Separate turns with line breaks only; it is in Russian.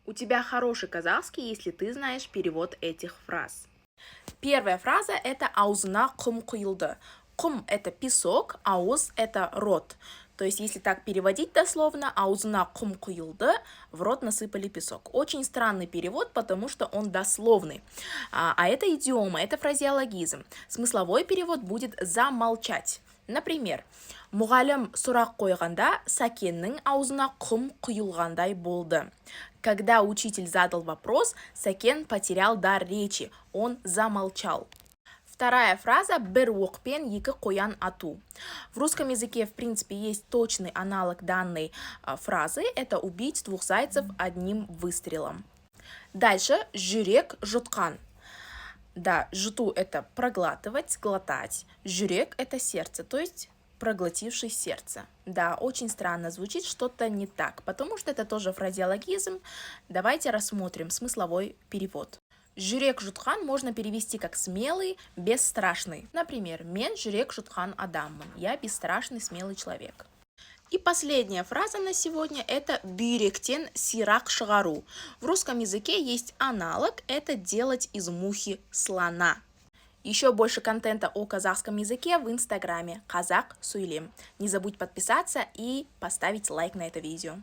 У тебя хороший казахский, если ты знаешь перевод этих фраз. Первая фраза – это аузына құм құйылды. Құм – это песок, ауз – это рот. То есть, если так переводить дословно, аузына құм құйылды, в рот насыпали песок. Очень странный перевод, потому что он дословный. А это идиома, это фразеологизм. Смысловой перевод будет замолчать. Например, мұғалім сұрақ қойғанда Сәкеннің аузына құм құйылғандай болды. Когда учитель задал вопрос, Сәкен потерял дар речи, он замолчал. Вторая фраза «бір оқпен екі қоян ату». В русском языке, в принципе, есть точный аналог данной фразы. Это убить двух зайцев одним выстрелом. Дальше «жүрек жұтқан». Да, жұту – это проглатывать, глотать. Жүрек – это сердце, то есть проглотивший сердце. Да, очень странно звучит, что-то не так, потому что это тоже фразеологизм. Давайте рассмотрим смысловой перевод. Жүрек жұтқан можно перевести как смелый, бесстрашный. Например, мен жүрек жұтқан адаммын. Я бесстрашный, смелый человек. И последняя фраза на сегодня – это бүйректен сирақ шығару. В русском языке есть аналог – это делать из мухи слона. Еще больше контента о казахском языке в инстаграме Казах Суйлем. Не забудь подписаться и поставить лайк на это видео.